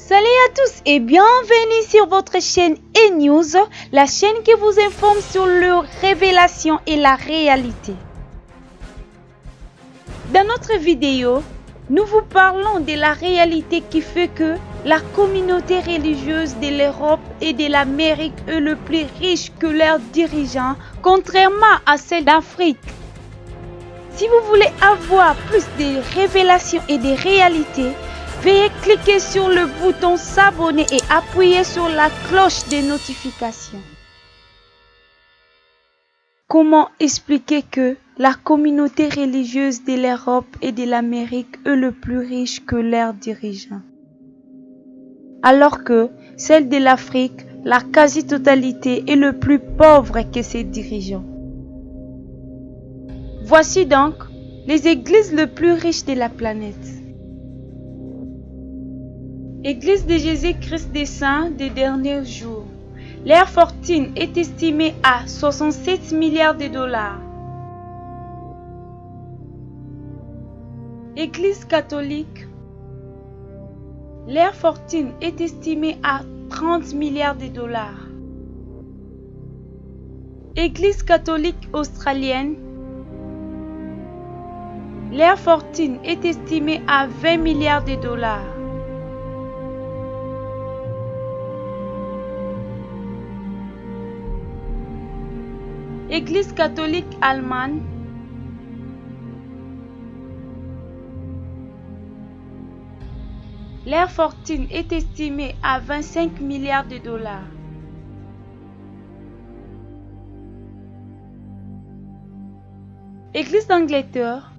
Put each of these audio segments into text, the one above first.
Salut à tous et bienvenue sur votre chaîne E-News, la chaîne qui vous informe sur les révélations et la réalité. Dans notre vidéo, nous vous parlons de la réalité qui fait que la communauté religieuse de l'Europe et de l'Amérique est le plus riche que leurs dirigeants, contrairement à celle d'Afrique. Si vous voulez avoir plus de révélations et de réalités, veuillez cliquer sur le bouton s'abonner et appuyer sur la cloche de notification. Comment expliquer que la communauté religieuse de l'Europe et de l'Amérique est le plus riche que leurs dirigeants, alors que celle de l'Afrique, la quasi-totalité, est le plus pauvre que ses dirigeants? Voici donc les églises les plus riches de la planète. Église de Jésus-Christ des Saints des derniers jours. Leur fortune est estimée à 67 milliards de dollars. Église catholique. Leur fortune est estimée à 30 milliards de dollars. Église catholique australienne. Leur fortune est estimée à 20 milliards de dollars. Église catholique allemande. Leur fortune est estimée à 25 milliards de dollars. Église d'Angleterre.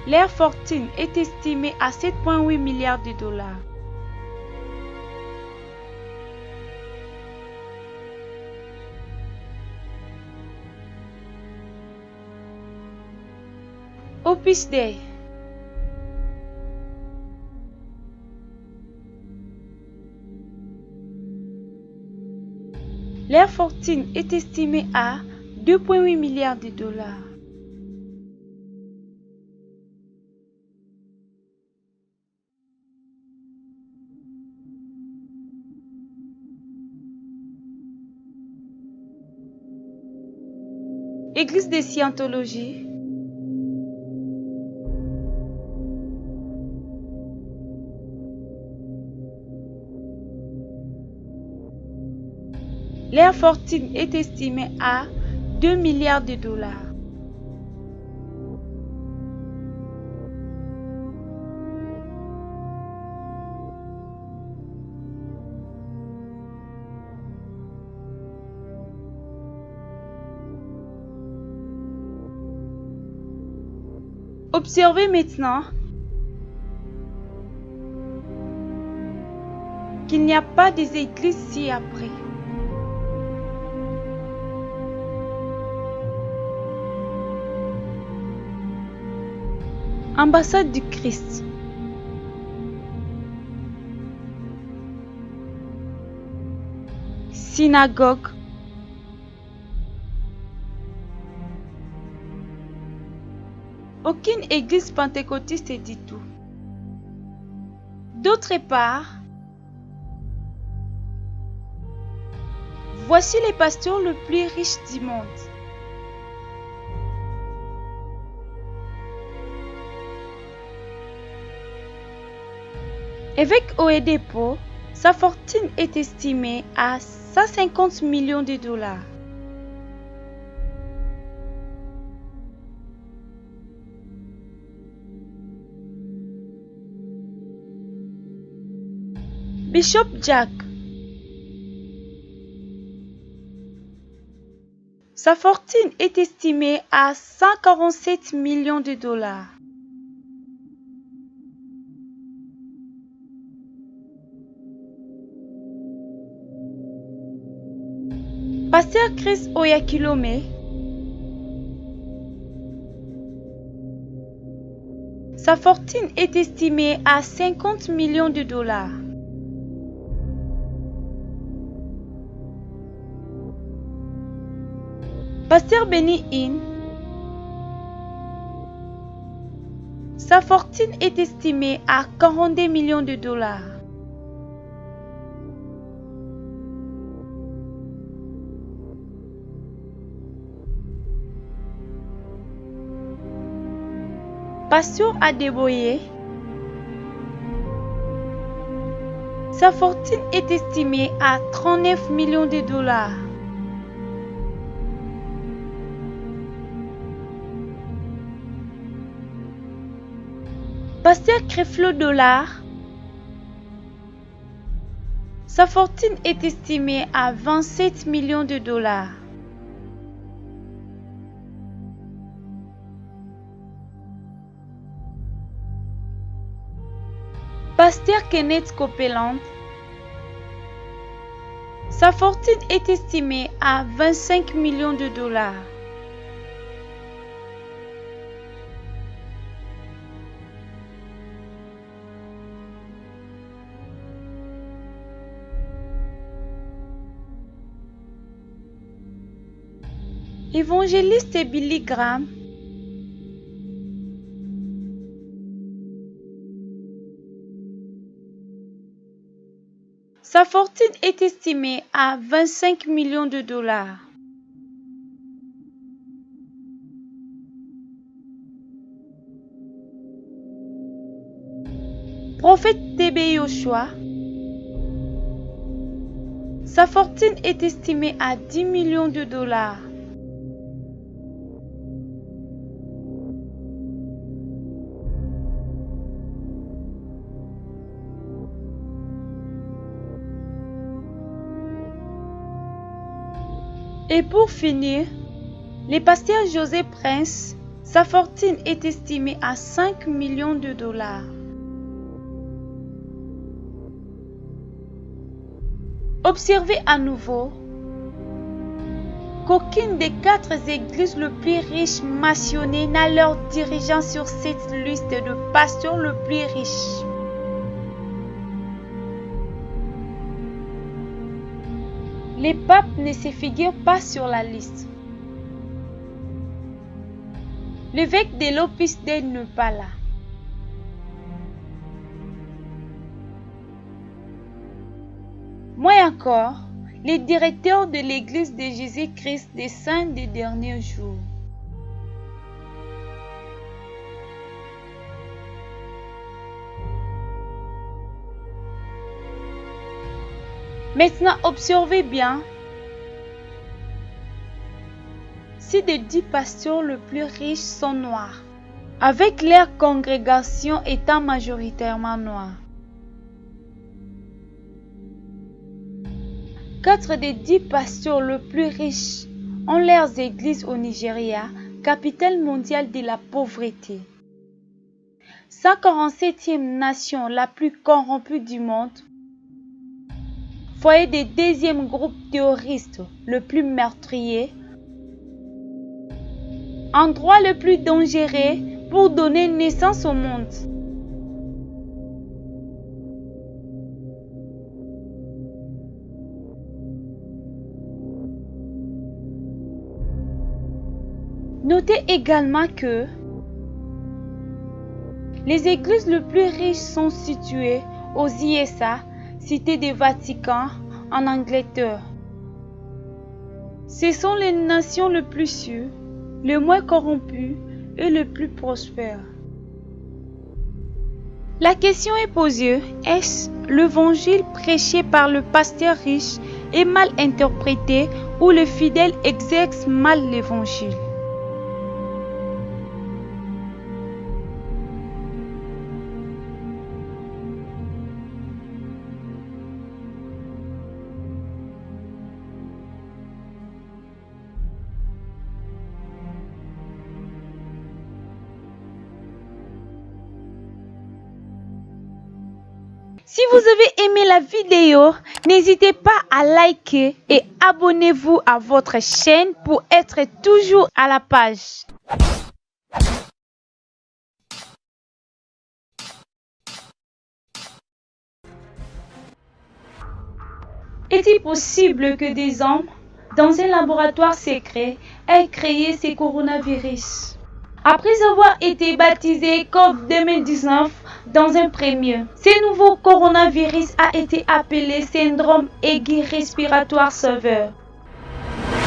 Leur fortune est estimée à 7,8 milliards de dollars. Opus Dei. Leur fortune est estimée à 2,8 milliards de dollars. Église de Scientologie. Leur fortune est estimée à 2 milliards de dollars. Observez maintenant qu'il n'y a pas des églises ci-après. Ambassade du Christ. Synagogue. Aucune église pentecôtiste dit tout. D'autre part, voici les pasteurs les plus riches du monde. Évêque Oedipo, sa fortune est estimée à 150 millions de dollars. Bishop Jack, sa fortune est estimée à 147 millions de dollars. Pasteur Chris Oyakhilome, sa fortune est estimée à 50 millions de dollars. Pasteur Benny Hinn, Sa fortune est estimée à 42 millions de dollars. Pasteur Adeboye, sa fortune est estimée à 39 millions de dollars. Pasteur Creflo Dollar, sa fortune est estimée à 27 millions de dollars. Pasteur Kenneth Copeland, sa fortune est estimée à 25 millions de dollars. Évangéliste Billy Graham, sa fortune est estimée à 25 millions de dollars. Prophète T.B. Yoshua, sa fortune est estimée à 10 millions de dollars. Et pour finir, le pasteur José Prince, sa fortune est estimée à 5 millions de dollars. Observez à nouveau qu'aucune des 4 églises les plus riches mentionnées n'a leur dirigeant sur cette liste de pasteurs les plus riches. Les papes ne se figurent pas sur la liste. L'évêque de l'Opus Dei n'est pas là. Moins encore, les directeurs de l'Église de Jésus-Christ des Saints des derniers jours. Maintenant, observez bien. Si les 10 pasteurs les plus riches sont noirs, avec leur congrégation étant majoritairement noire, 4 des 10 pasteurs les plus riches ont leurs églises au Nigeria, capitale mondiale de la pauvreté. 147e nation la plus corrompue du monde, foyer des deuxième groupe terroriste le plus meurtrier, endroit le plus dangereux pour donner naissance au monde. Notez également que les églises les plus riches sont situées aux USA, Cité du Vatican, en Angleterre. Ce sont les nations les plus sûres, les moins corrompues et les plus prospères. La question est posée, est-ce l'évangile prêché par le pasteur riche est mal interprété ou le fidèle exerce mal l'évangile? Si vous avez aimé la vidéo, n'hésitez pas à liker et abonnez-vous à votre chaîne pour être toujours à la page. Est-il possible que des hommes, dans un laboratoire secret, aient créé ces coronavirus? Après avoir été baptisé COVID-19 dans un premier, ce nouveau coronavirus a été appelé syndrome aigu respiratoire sévère.